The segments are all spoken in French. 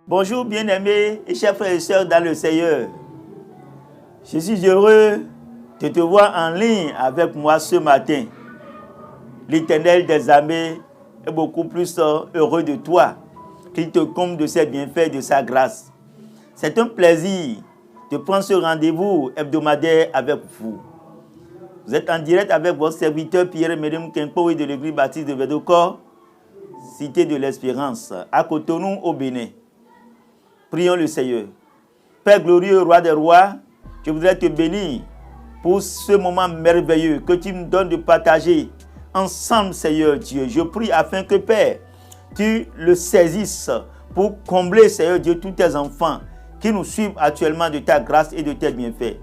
Bonjour bien-aimés et chers frères et sœurs dans le Seigneur. Je suis heureux de te voir en ligne avec moi ce matin. L'Éternel des armées est beaucoup plus heureux de toi, qu'il te comble de ses bienfaits et de sa grâce. C'est un plaisir de prendre ce rendez-vous hebdomadaire avec vous. Vous êtes en direct avec votre serviteur Pierre-Médem Kenpoé de l'église baptiste de Védocor, cité de l'Espérance, à Cotonou au Bénin. Prions le Seigneur. Père glorieux, roi des rois, je voudrais te bénir pour ce moment merveilleux que tu me donnes de partager ensemble, Seigneur Dieu. Je prie afin que, Père, tu le saisisses pour combler, Seigneur Dieu, tous tes enfants qui nous suivent actuellement de ta grâce et de tes bienfaits.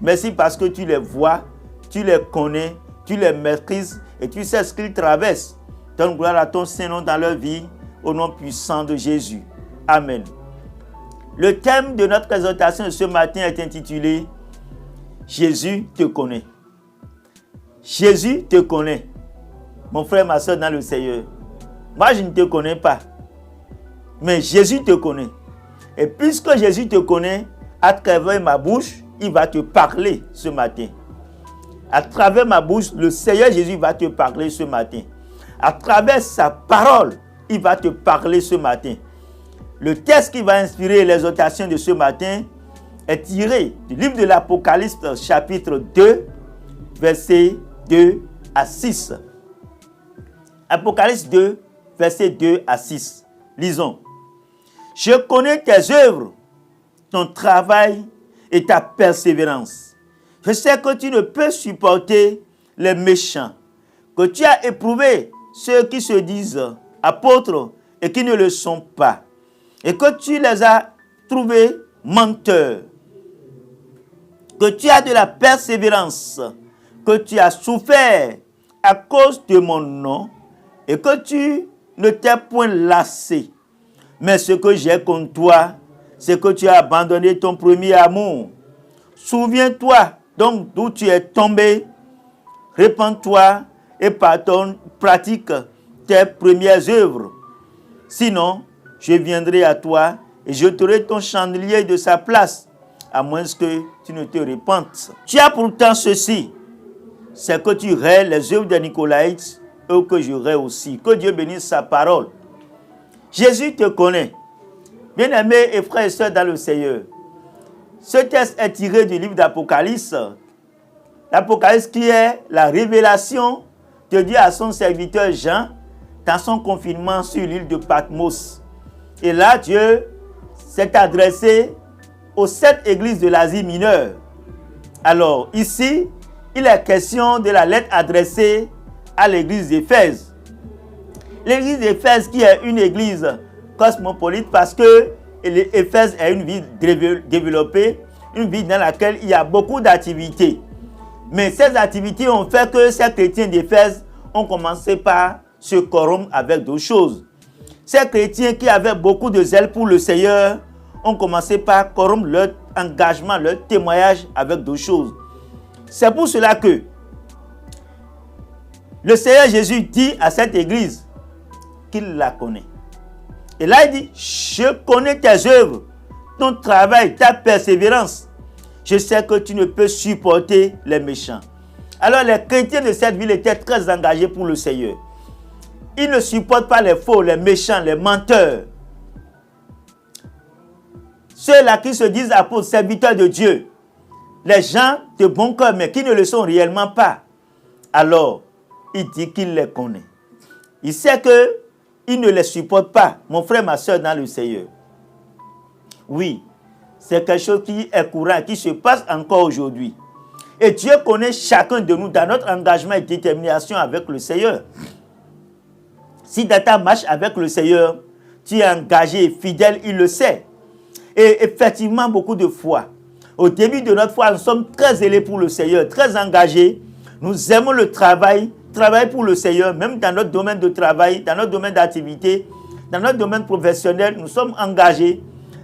Merci parce que tu les vois, tu les connais, tu les maîtrises et tu sais ce qu'ils traversent. Donne gloire à ton Saint-Nom dans leur vie, au nom puissant de Jésus. Amen. Le thème de notre présentation de ce matin est intitulé « Jésus te connaît ». Jésus te connaît. Mon frère, ma soeur dans le Seigneur. Moi, je ne te connais pas. Mais Jésus te connaît. Et puisque Jésus te connaît, à travers ma bouche, il va te parler ce matin. À travers ma bouche, le Seigneur Jésus va te parler ce matin. À travers sa parole, il va te parler ce matin. Le texte qui va inspirer l'exhortation de ce matin est tiré du livre de l'Apocalypse, chapitre 2, versets 2 à 6. Apocalypse 2, versets 2 à 6. Lisons. « Je connais tes œuvres, ton travail et ta persévérance. Je sais que tu ne peux supporter les méchants, que tu as éprouvé ceux qui se disent apôtres et qui ne le sont pas, et que tu les as trouvés menteurs, que tu as de la persévérance, que tu as souffert à cause de mon nom, et que tu ne t'es point lassé. Mais ce que j'ai contre toi, c'est que tu as abandonné ton premier amour. Souviens-toi donc d'où tu es tombé, répands-toi et pratique tes premières œuvres. Sinon, je viendrai à toi et jeterai ton chandelier de sa place, à moins que tu ne te repentes. Tu as pourtant ceci, c'est que tu hais les œuvres des Nicolaïtes, et que je hais aussi. Que Dieu bénisse sa parole. Jésus te connaît. Bien-aimés et frères et sœurs dans le Seigneur, ce texte est tiré du livre d'Apocalypse. L'Apocalypse qui est la révélation de Dieu à son serviteur Jean dans son confinement sur l'île de Patmos. Et là, Dieu s'est adressé aux 7 églises de l'Asie mineure. Alors, ici, il est question de la lettre adressée à l'église d'Éphèse. L'église d'Éphèse qui est une église cosmopolite parce que Éphèse est une ville développée, une ville dans laquelle il y a beaucoup d'activités. Mais ces activités ont fait que ces chrétiens d'Éphèse ont commencé par se corrompre avec d'autres choses. Ces chrétiens qui avaient beaucoup de zèle pour le Seigneur ont commencé par corrompre leur engagement, leur témoignage avec d'autres choses. C'est pour cela que le Seigneur Jésus dit à cette église qu'il la connaît. Et là, il dit, je connais tes œuvres, ton travail, ta persévérance. Je sais que tu ne peux supporter les méchants. Alors, les chrétiens de cette ville étaient très engagés pour le Seigneur. Ils ne supportent pas les faux, les méchants, les menteurs. Ceux-là qui se disent apôtres, serviteurs de Dieu. Les gens de bon cœur, mais qui ne le sont réellement pas. Alors, il dit qu'il les connaît. Il sait qu'il ne les supporte pas, mon frère, ma soeur, dans le Seigneur. Oui, c'est quelque chose qui est courant, qui se passe encore aujourd'hui. Et Dieu connaît chacun de nous dans notre engagement et détermination avec le Seigneur. Si dans ta marche avec le Seigneur, tu es engagé et fidèle, il le sait. Et effectivement, beaucoup de fois, au début de notre foi, nous sommes très zélés pour le Seigneur, très engagés. Nous aimons le travail pour le Seigneur, même dans notre domaine de travail, dans notre domaine d'activité, dans notre domaine professionnel, nous sommes engagés.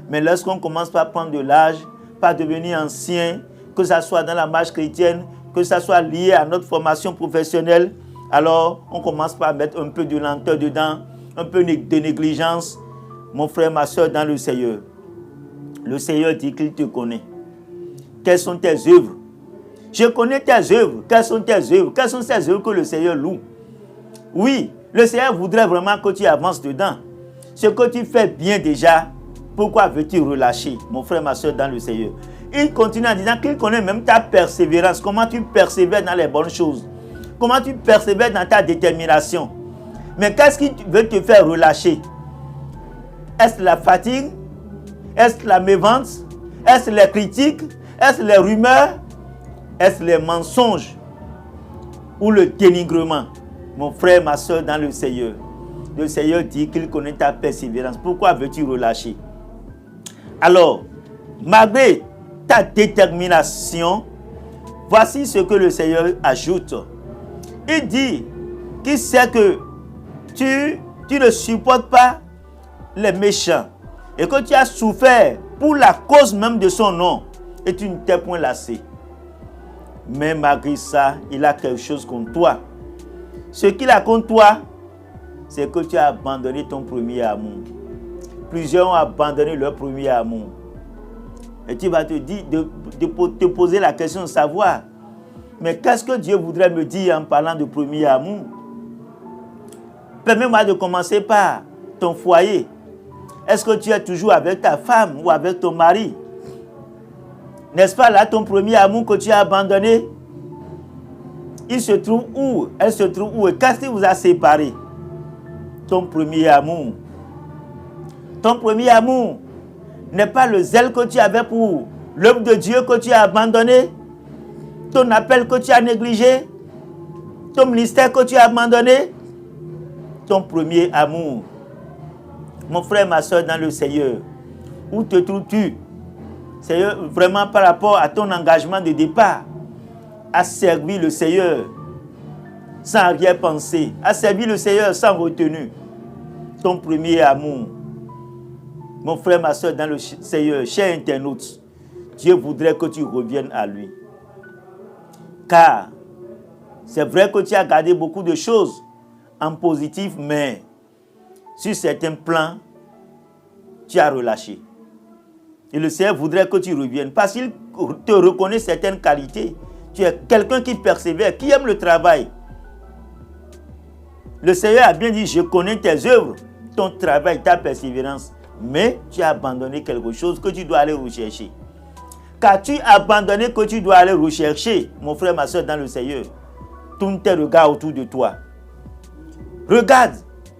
Mais lorsqu'on commence par prendre de l'âge, par devenir ancien, que ce soit dans la marche chrétienne, que ce soit lié à notre formation professionnelle, alors on commence par mettre un peu de lenteur dedans, un peu de négligence. Mon frère, ma soeur, dans le Seigneur dit qu'il te connaît. Quelles sont tes œuvres? Je connais tes œuvres. Quelles sont tes œuvres? Quelles sont ces œuvres que le Seigneur loue? Oui, le Seigneur voudrait vraiment que tu avances dedans. Ce que tu fais bien déjà, pourquoi veux-tu relâcher, mon frère, ma soeur, dans le Seigneur? Il continue en disant qu'il connaît même ta persévérance. Comment tu persévères dans les bonnes choses. Comment tu persévères dans ta détermination. Mais qu'est-ce qui veut te faire relâcher? Est-ce la fatigue? Est-ce la mévente? Est-ce les critiques? Est-ce les rumeurs? Est-ce les mensonges? Ou le dénigrement? Mon frère, ma soeur, dans le Seigneur dit qu'il connaît ta persévérance. Pourquoi veux-tu relâcher? Alors, malgré ta détermination, voici ce que le Seigneur ajoute. Il dit qu'il sait que tu ne supportes pas les méchants et que tu as souffert pour la cause même de son nom et tu ne t'es point lassé. Mais malgré ça, il a quelque chose contre toi. Ce qu'il a contre toi, c'est que tu as abandonné ton premier amour. Plusieurs ont abandonné leur premier amour. Et tu vas te dire, te poser la question de savoir, mais qu'est-ce que Dieu voudrait me dire en parlant de premier amour? Permets-moi de commencer par ton foyer. Est-ce que tu es toujours avec ta femme ou avec ton mari? N'est-ce pas là ton premier amour que tu as abandonné? Il se trouve où? Elle se trouve où? Et qu'est-ce qui vous a séparé? Ton premier amour. Ton premier amour n'est pas le zèle que tu avais pour l'œuvre de Dieu que tu as abandonné, ton appel que tu as négligé, ton ministère que tu as abandonné, ton premier amour. Mon frère, ma soeur dans le Seigneur, où te trouves-tu? Seigneur, vraiment par rapport à ton engagement de départ, à servir le Seigneur sans arrière-pensée, à servir le Seigneur sans retenue. Ton premier amour. Mon frère, ma soeur, dans le Seigneur, cher internaute, Dieu voudrait que tu reviennes à lui. Car c'est vrai que tu as gardé beaucoup de choses en positif, mais sur certains plans, tu as relâché. Et le Seigneur voudrait que tu reviennes parce qu'il te reconnaît certaines qualités. Tu es quelqu'un qui persévère, qui aime le travail. Le Seigneur a bien dit, je connais tes œuvres, ton travail, ta persévérance. Mais tu as abandonné quelque chose que tu dois aller rechercher. Car tu as abandonné que tu dois aller rechercher, mon frère, ma soeur, dans le Seigneur. Tourne tes regards autour de toi. Regarde,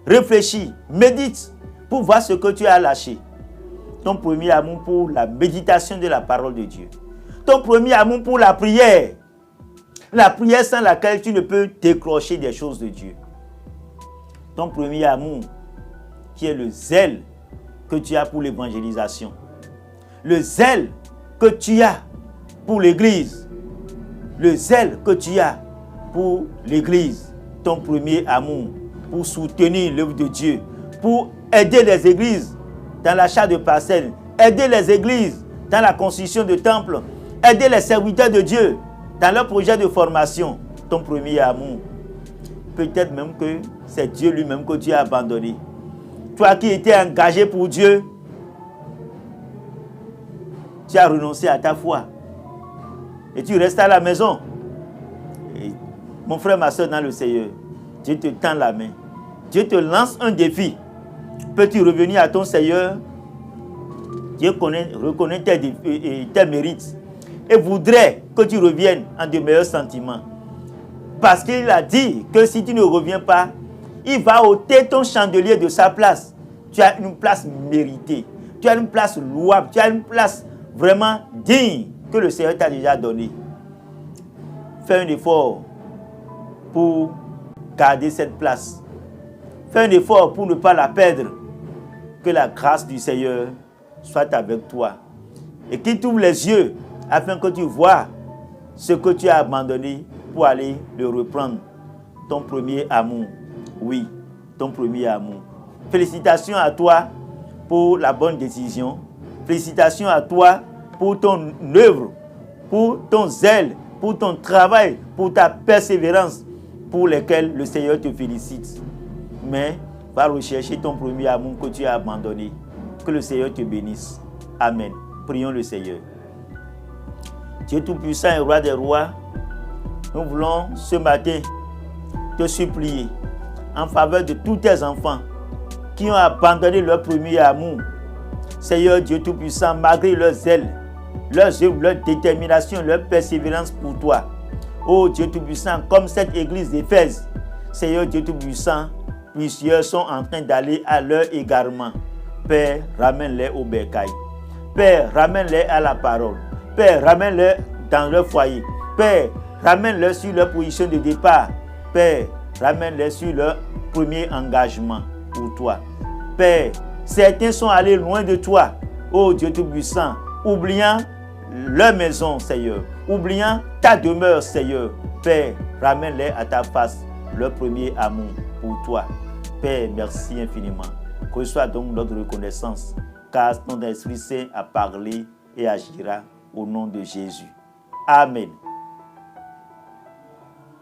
réfléchis, médite pour voir ce que tu as lâché. Ton premier amour pour la méditation de la parole de Dieu. Ton premier amour pour la prière. La prière sans laquelle tu ne peux décrocher des choses de Dieu. Ton premier amour qui est le zèle que tu as pour l'évangélisation. Le zèle que tu as pour l'église. Le zèle que tu as pour l'église. Ton premier amour pour soutenir l'œuvre de Dieu. Pour aider les églises dans l'achat de parcelles. Aider les églises dans la construction de temples. Aider les serviteurs de Dieu dans leur projet de formation. Ton premier amour. Peut-être même que c'est Dieu lui-même que tu as abandonné. Toi qui étais engagé pour Dieu, tu as renoncé à ta foi. Et tu restes à la maison. Et mon frère, ma soeur dans le Seigneur, Dieu te tend la main. Dieu te lance un défi. Peux-tu revenir à ton Seigneur? Dieu reconnaît tes mérites. Et voudrait que tu reviennes en de meilleurs sentiments. Parce qu'il a dit que si tu ne reviens pas, il va ôter ton chandelier de sa place. Tu as une place méritée. Tu as une place louable. Tu as une place vraiment digne que le Seigneur t'a déjà donnée. Fais un effort pour garder cette place. Fais un effort pour ne pas la perdre. Que la grâce du Seigneur soit avec toi. Et qu'il t'ouvre les yeux afin que tu vois ce que tu as abandonné pour aller le reprendre. Ton premier amour. Oui, ton premier amour. Félicitations à toi pour la bonne décision. Félicitations à toi pour ton œuvre, pour ton zèle, pour ton travail, pour ta persévérance, pour lesquels le Seigneur te félicite. Mais va rechercher ton premier amour que tu as abandonné. Que le Seigneur te bénisse. Amen. Prions le Seigneur. Dieu Tout-Puissant et Roi des Rois, nous voulons ce matin te supplier en faveur de tous tes enfants qui ont abandonné leur premier amour. Seigneur Dieu Tout-Puissant, malgré leurs zèle, leurs œuvres, leur détermination, leur persévérance pour toi. Oh Dieu Tout-Puissant, comme cette église d'Éphèse, Seigneur Dieu Tout-Puissant, plusieurs sont en train d'aller à leur égarement. Père, ramène-les au bercail. Père, ramène-les à la parole. Père, ramène-les dans leur foyer. Père, ramène-les sur leur position de départ. Père, ramène-les sur leur premier engagement pour toi. Père, certains sont allés loin de toi. Oh Dieu Tout-Puissant, oubliant leur maison, Seigneur. Oubliant ta demeure, Seigneur. Père, ramène-les à ta face, leur premier amour pour toi. Père, merci infiniment. Que ce soit donc notre reconnaissance, car ton Esprit Saint a parlé et agira au nom de Jésus. Amen.